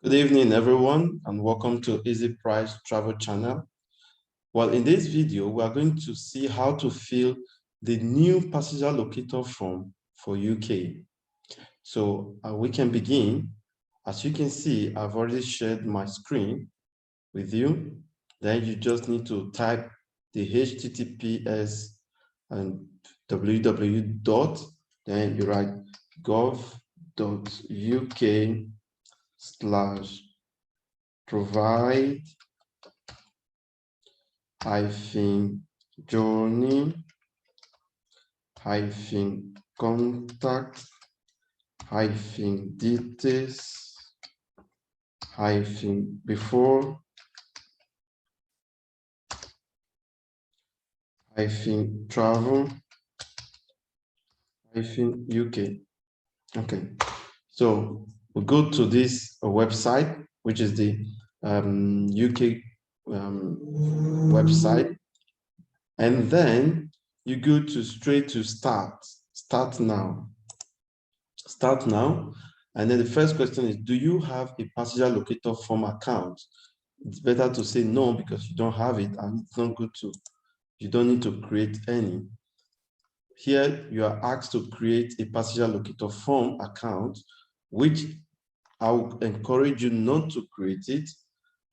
Good evening, everyone, and welcome to Easy Price Travel Channel. Well, in this video, we are going to see how to fill the new passenger locator form for UK. So we can begin. As you can see, I've already shared my screen with you. Then you just need to type the HTTPS and www. Then you write gov.uk/provide journey contact details before travel UK. Okay, so we go to this website, which is the UK website, and then you go straight to start now, and then the first question is, do you have a passenger locator form account? It's better to say no because you don't have it, and it's not good to, you don't need to create any. Here you are asked to create a passenger locator form account, which I would encourage you not to create it.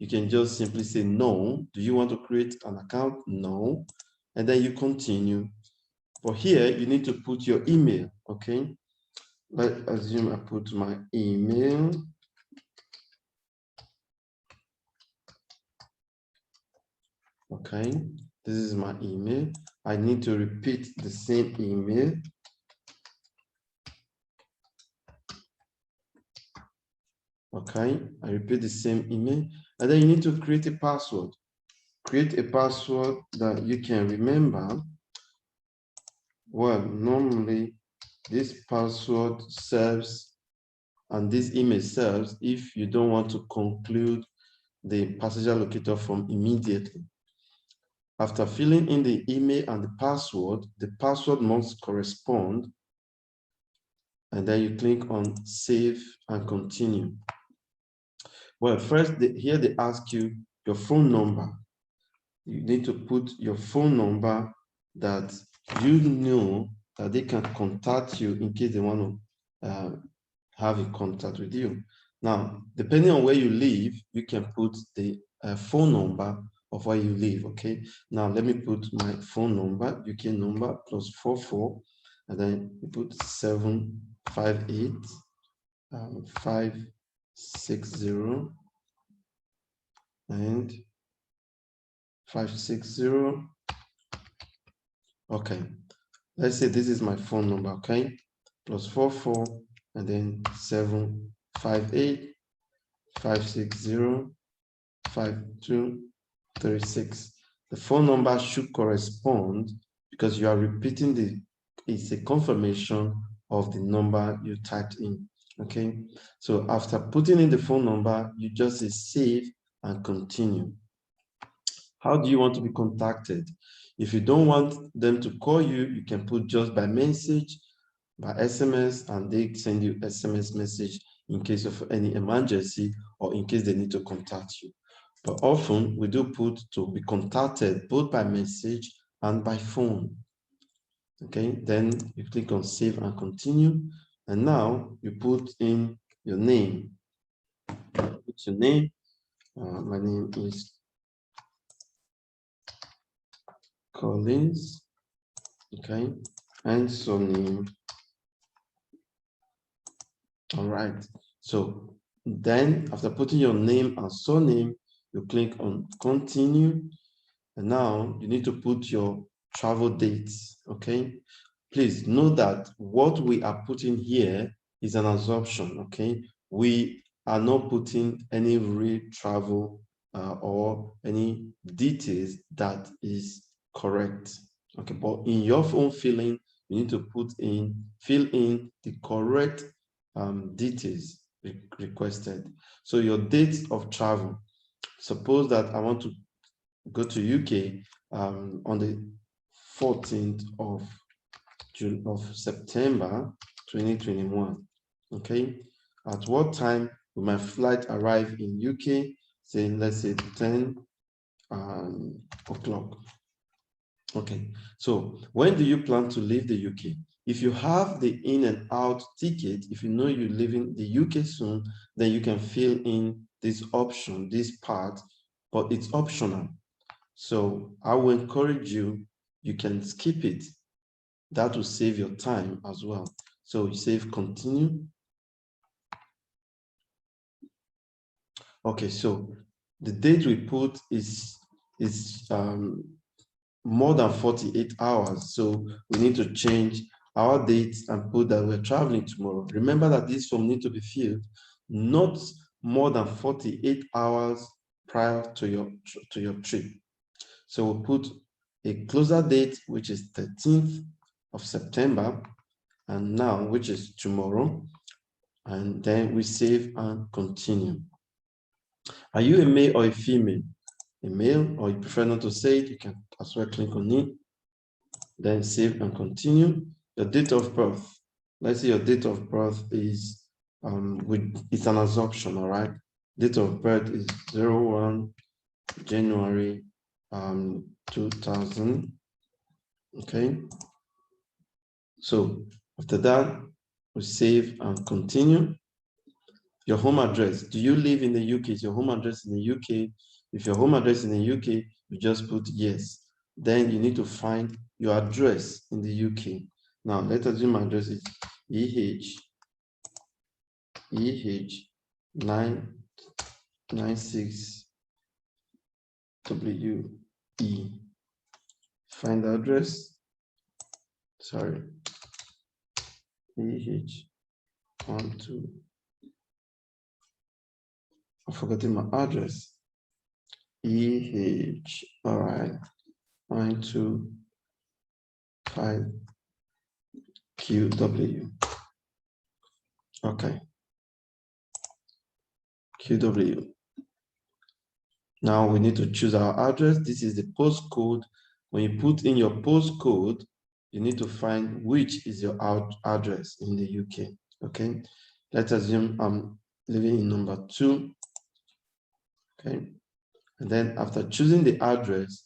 You can just simply say no. Do you want to create an account? No. And then you continue. But here you need to put your email, okay? Let's assume I put my email. Okay, this is my email. I need to repeat the same email. Okay, I repeat the same email. And then you need to create a password. Create a password that you can remember. Well, normally this password serves and this email serves if you don't want to conclude the passenger locator form immediately. After filling in the email and the password must correspond, and then you click on save and continue. Well, first, here they ask you your phone number. You need to put your phone number that you know that they can contact you in case they want to have a contact with you. Now, depending on where you live, you can put the phone number of where you live, okay? Now, let me put my phone number, UK number, +44, and then you put 758 560 and 560. Okay, let's say this is my phone number, okay? +44 and then 758 560 5236. The phone number should correspond because you are repeating it's a confirmation of the number you typed in. Okay, so after putting in the phone number, you just say save and continue. How do you want to be contacted? If you don't want them to call you, you can put just by message, by SMS, and they send you SMS message in case of any emergency or in case they need to contact you. But often we do put to be contacted both by message and by phone. Okay, then you click on save and continue. And now you put in your name. Put your name. My name is Collins. Okay, and surname. All right. So then after putting your name and surname, you click on continue. And now you need to put your travel dates, okay? Please know that what we are putting here is an assumption, okay? We are not putting any real travel or any details that is correct, okay? But in your own filling, you need to fill in the correct details requested. So your dates of travel, suppose that I want to go to UK on the 14th of September 2021. Okay, at what time Will my flight arrive in UK, saying, let's say 10 o'clock? Okay, so when do you plan to leave the UK? If you have the in and out ticket, if you know you're leaving the UK soon, then you can fill in this option, this part, but it's optional. So I will encourage you, you can skip it. That will save your time as well. So you save continue. Okay, so the date we put is more than 48 hours. So we need to change our dates and put that we're traveling tomorrow. Remember that this form needs to be filled not more than 48 hours prior to your trip. So we'll put a closer date, which is 13th of September, and now, which is tomorrow, and then we save and continue. Are you a male or a female? A male, or you prefer not to say it, you can as well click on it, then save and continue. Your date of birth. Let's say your date of birth is it's an assumption, all right? Date of birth is 01 January 2000. Okay. So after that, we save and continue. Your home address. Do you live in the UK? Is your home address in the UK? If your home address is in the UK, you just put yes. Then you need to find your address in the UK. Now, let's assume my address is EH996WE. Find the address. Sorry. EH12. I'm forgetting my address. EH, all right, 925QW. Okay, QW. Now we need to choose our address. This is the postcode. When you put in your postcode, you need to find which is your address in the UK. Okay, let's assume I'm living in number 2. Okay, and then after choosing the address,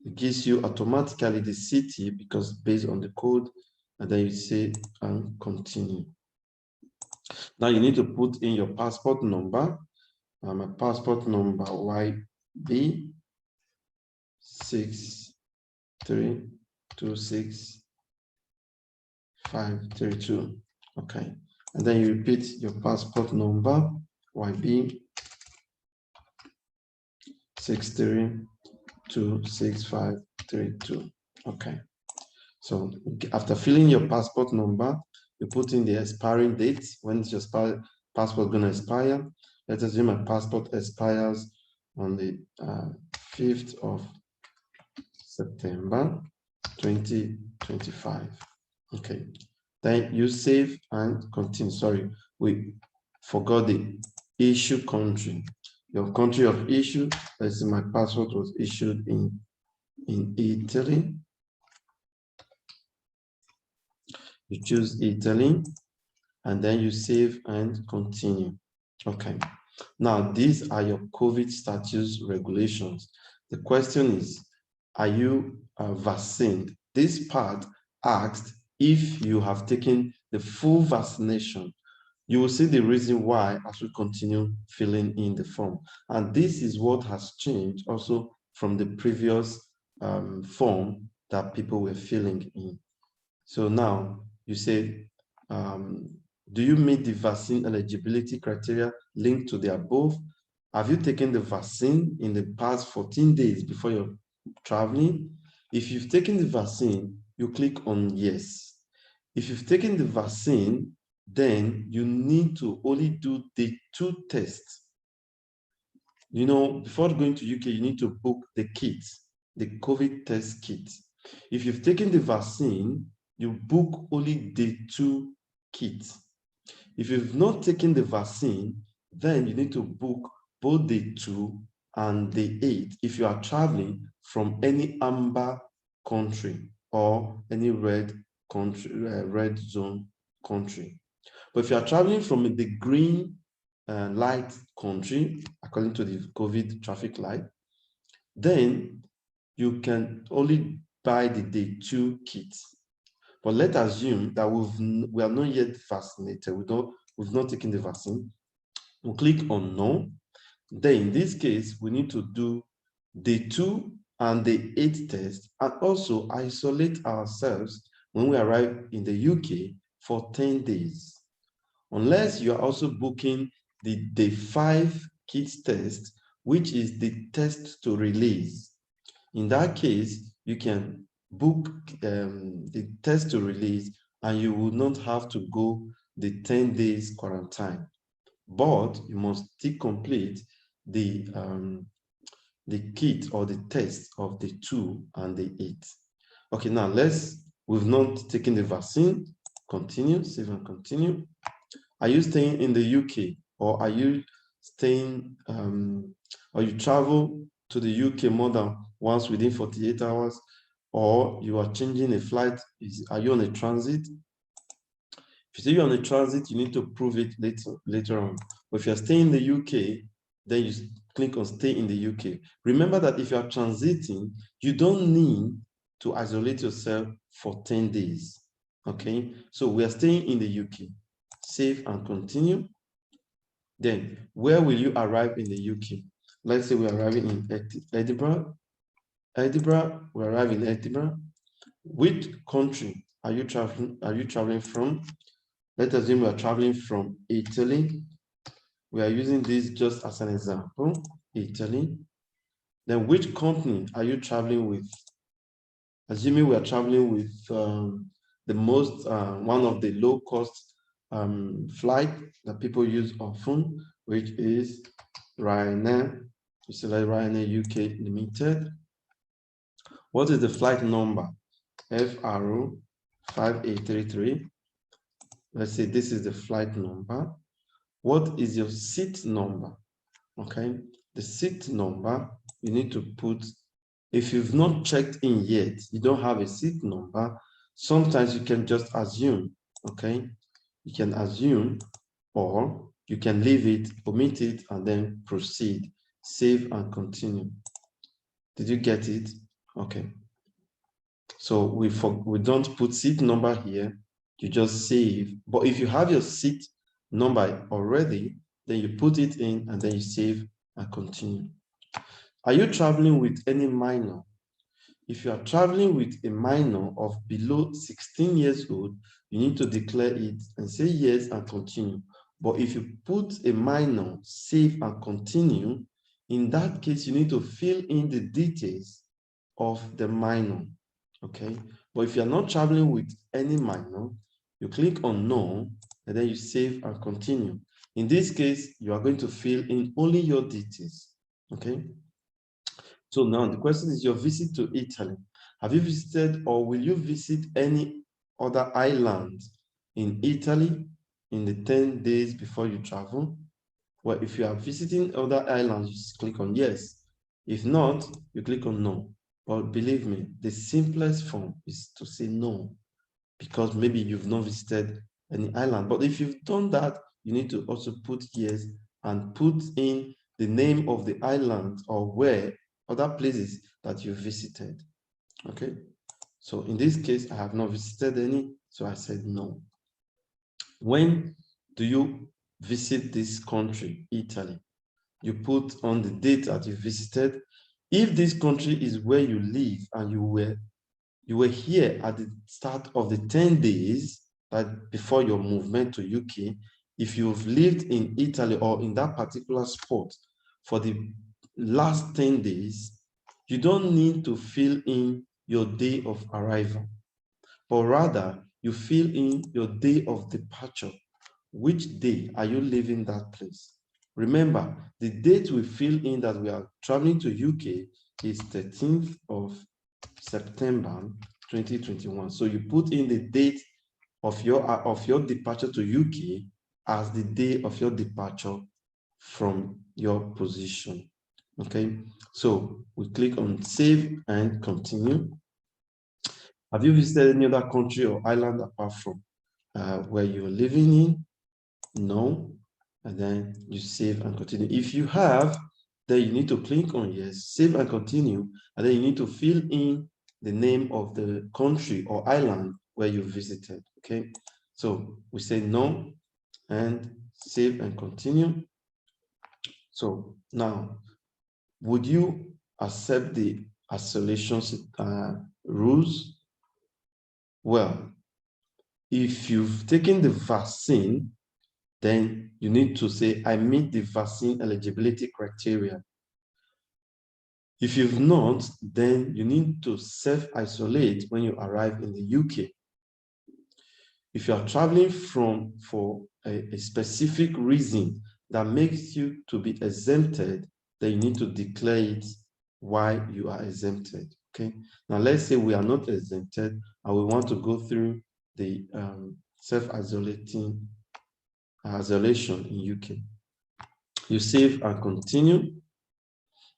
it gives you automatically the city because based on the code, and then you say and continue. Now you need to put in your passport number. My passport number YB6326532. Okay, and then you repeat your passport number YB6326532. Okay, so after filling your passport number, you put in the expiring date. When is your passport going to expire? Let's assume my passport expires on the 5th of September 2025. Okay, then you save and continue. Sorry, we forgot the issue country. Your country of issue, let's say my passport was issued in Italy. You choose Italy, and then you save and continue. Okay, now these are your COVID status regulations. The question is, are you vaccinated? This part asked if you have taken the full vaccination. You will see the reason why as we continue filling in the form. And this is what has changed also from the previous form that people were filling in. So now you say, do you meet the vaccine eligibility criteria linked to the above? Have you taken the vaccine in the past 14 days before you're traveling? If you've taken the vaccine, you click on yes. If you've taken the vaccine, then you need to only do the 2 tests. You know, before going to UK, you need to book the kit, the COVID test kit. If you've taken the vaccine, you book only the 2 kits. If you've not taken the vaccine, then you need to book both the 2 and the 8 if you are traveling from any amber country or any red country, red zone country. But if you are traveling from the green light country, according to the COVID traffic light, then you can only buy the day 2 kits. But let's assume that we are not yet vaccinated. We've not taken the vaccine. We'll click on no. Then in this case, we need to do day 2 and day 8 test, and also isolate ourselves when we arrive in the UK for 10 days. Unless you are also booking the day 5 kids test, which is the test to release. In that case, you can book the test to release and you will not have to go the 10 days quarantine. But you must still complete the kit or the test of the 2 and the 8. Okay, now we've not taken the vaccine. Continue, save and continue. Are you staying in the UK, or are you staying, or you travel to the UK more than once within 48 hours, or you are changing a flight? Are you on a transit? If you say you're on a transit, you need to prove it later on. But if you're staying in the UK, then you click on stay in the UK. Remember that if you are transiting, you don't need to isolate yourself for 10 days. Okay, so we are staying in the UK. Save and continue. Then, where will you arrive in the UK? Let's say we're arriving in Edinburgh. We arrive in Edinburgh. Which country are you traveling from? Let's assume we are traveling from Italy. We are using this just as an example, Italy. Then which company are you traveling with? Assuming we are traveling with one of the low-cost flight that people use often, which is Ryanair. You select Ryanair UK Limited. What is the flight number? FRO 5833. Let's say this is the flight number. What is your seat number? Okay, the seat number you need to put. If you've not checked in yet, you don't have a seat number, sometimes you can just assume, okay? You can assume, or you can leave it, omit it, and then proceed, save and continue. Did you get it? Okay. So we don't put seat number here, you just save. But if you have your seat number already, then you put it in and then you save and continue. Are you traveling with any minor? If you are traveling with a minor of below 16 years old, you need to declare it and say yes and continue. But if you put a minor, save and continue, in that case, you need to fill in the details of the minor, okay? But if you're not traveling with any minor, you click on no, and then you save and continue. In this case, you are going to fill in only your details, okay? So now the question is your visit to Italy. Have you visited or will you visit any other island in Italy in the 10 days before you travel? Well, if you are visiting other islands, you just click on yes. If not, you click on no. But believe me, the simplest form is to say no, because maybe you've not visited any island. But if you've done that, you need to also put yes and put in the name of the island or where other places that you visited. Okay, so in this case, I have not visited any, so I said no. When do you visit this country, Italy? You put on the date that you visited. If this country is where you live and you were here at the start of the 10 days that before your movement to UK, if you've lived in Italy or in that particular spot for the last 10 days, you don't need to fill in your day of arrival, but rather you fill in your day of departure. Which day are you leaving that place? Remember, the date we fill in that we are traveling to UK is 13th of September 2021. So you put in the date of your departure to UK as the day of your departure from your position. Okay, so we click on save and continue. Have you visited any other country or island apart from where you're living in? No. and then you save and continue. If you have, then you need to click on yes, save and continue, and then you need to fill in the name of the country or island where you visited, okay? So we say no, and save and continue. So now, would you accept the isolation rules? Well, if you've taken the vaccine, then you need to say, I meet the vaccine eligibility criteria. If you've not, then you need to self-isolate when you arrive in the UK. If you are traveling for a specific reason that makes you to be exempted, then you need to declare it why you are exempted, okay? Now, let's say we are not exempted and we want to go through the self-isolation in UK. You save and continue,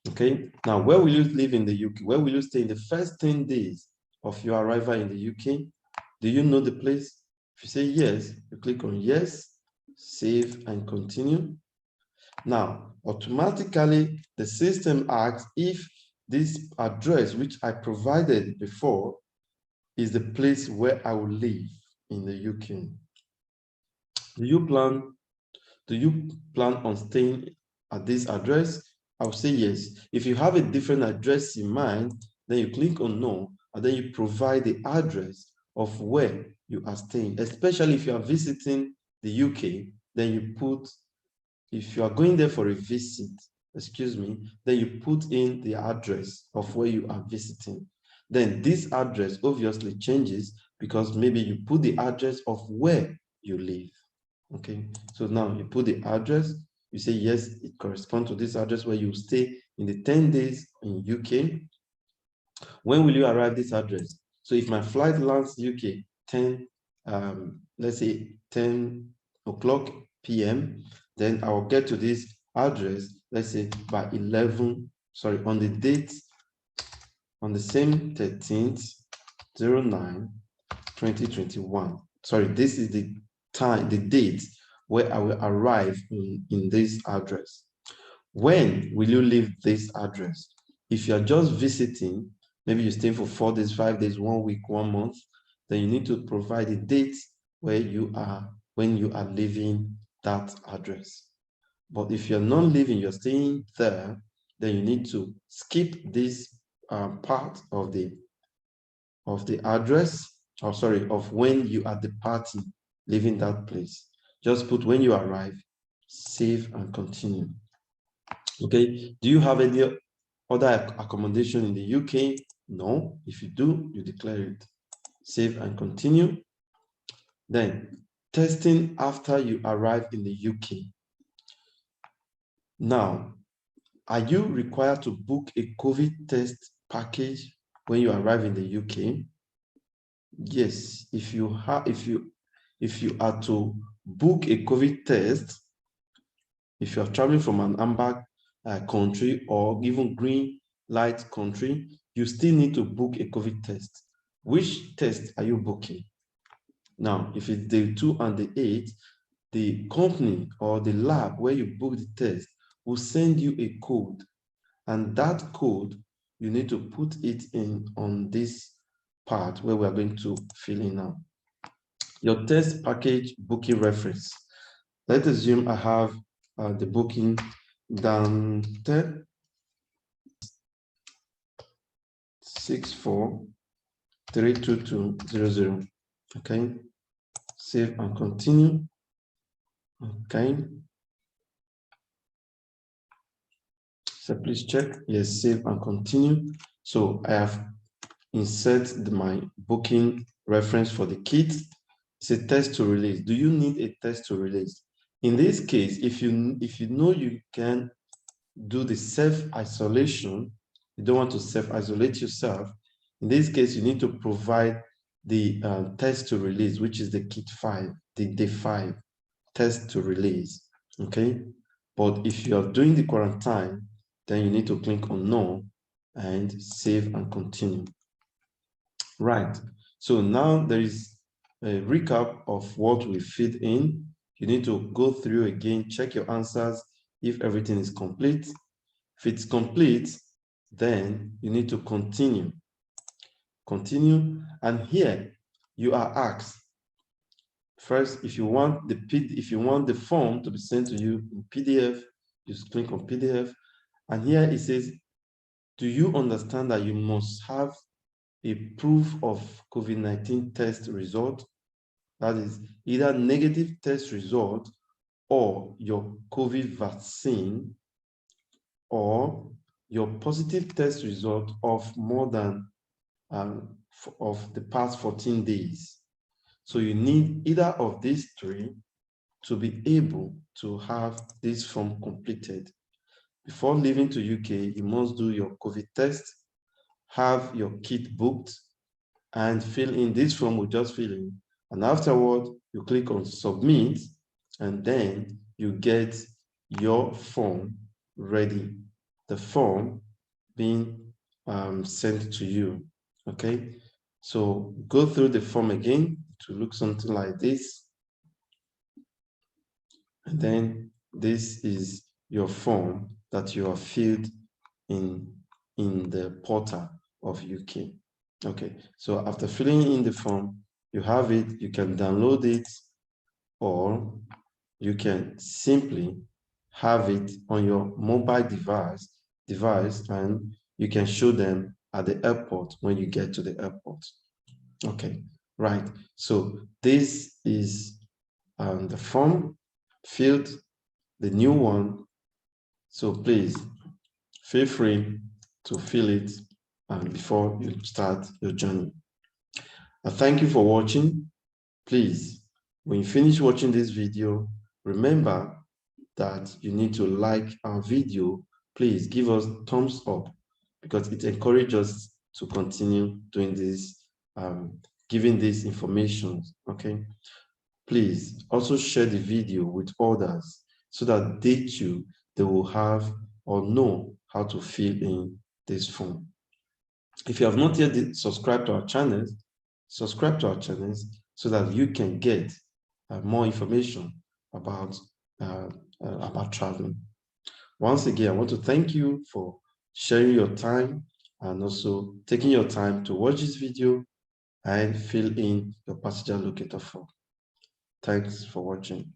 okay? Now, where will you live in the UK? Where will you stay in the first 10 days of your arrival in the UK? Do you know the place? If you say yes, you click on yes, save and continue. Now, automatically, the system asks if this address, which I provided before, is the place where I will live in the UK. Do you plan on staying at this address? I'll say yes. If you have a different address in mind, then you click on no, and then you provide the address of where you are staying, especially if you are visiting the UK, then you put, if you are going there for a visit, excuse me, then you put in the address of where you are visiting. Then this address obviously changes because maybe you put the address of where you live. Okay, so now you put the address, you say yes, it corresponds to this address where you stay in the 10 days in UK. When will you arrive this address? So if my flight lands UK 10, let's say 10 o'clock PM, then I will get to this address, let's say by 11, sorry, on the date, on the same 13th, 09, 2021. Sorry, this is the time, the date where I will arrive in this address. When will you leave this address? If you're just visiting, maybe you're staying for 4 days, 5 days, 1 week, 1 month, then you need to provide a date where you are, when you are leaving that address. But if you're not leaving, you're staying there, then you need to skip this part of the address, or sorry, of when you are departing, leaving that place. Just put when you arrive, save and continue. Okay, do you have any other accommodation in the UK? No. If you do, you declare it. Save and continue. Then testing after you arrive in the UK. Now, are you required to book a COVID test package when you arrive in the UK? Yes, if you are to book a COVID test, if you are traveling from an amber country or even green light country, you still need to book a COVID test. Which test are you booking? Now, if it's day 2 and day 8, the company or the lab where you book the test will send you a code, and that code, you need to put it in on this part where we are going to fill in now. Your test package booking reference. Let's assume I have the booking Dante 6432200. Okay, save and continue. Okay, so please check. Yes, save and continue. So I have inserted my booking reference for the kit. It's a test to release. Do you need a test to release? In this case, if you know you can do the self-isolation, you don't want to self-isolate yourself, in this case, you need to provide the test to release, which is the kit 5, the day 5 test to release, okay? But if you are doing the quarantine, then you need to click on no and save and continue. Right, so now there is a recap of what we feed in. you need to go through again, check your answers if everything is complete. If it's complete, then you need to continue. Continue, and here you are asked, first, if you want the form to be sent to you in PDF, just click on PDF, and here it says, do you understand that you must have a proof of COVID-19 test result? That is either negative test result or your COVID vaccine, or your positive test result of more than of the past 14 days. So you need either of these three to be able to have this form completed. Before leaving to UK, you must do your COVID test, have your kit booked, and fill in this form. We just fill in, and afterward you click on submit, and then you get your form ready, the form being sent to you. Okay, so go through the form again to look something like this, and then this is your form that you have filled in the portal of UK. Okay, so after filling in the form, you have it, you can download it, or you can simply have it on your mobile device, and you can show them at the airport when you get to the airport. Okay, right. So this is the form filled, the new one. So please feel free to fill it before you start your journey. Thank you for watching. Please, when you finish watching this video, remember that you need to like our video. Please give us thumbs up, because it encourages us to continue doing this, giving this information. Okay, please also share the video with others so that they too, they will have or know how to fill in this form. If you have not yet subscribed to our channels, subscribe to our channels so that you can get more information about traveling. Once again, I want to thank you for sharing your time and also taking your time to watch this video and fill in your passenger locator form. Thanks for watching.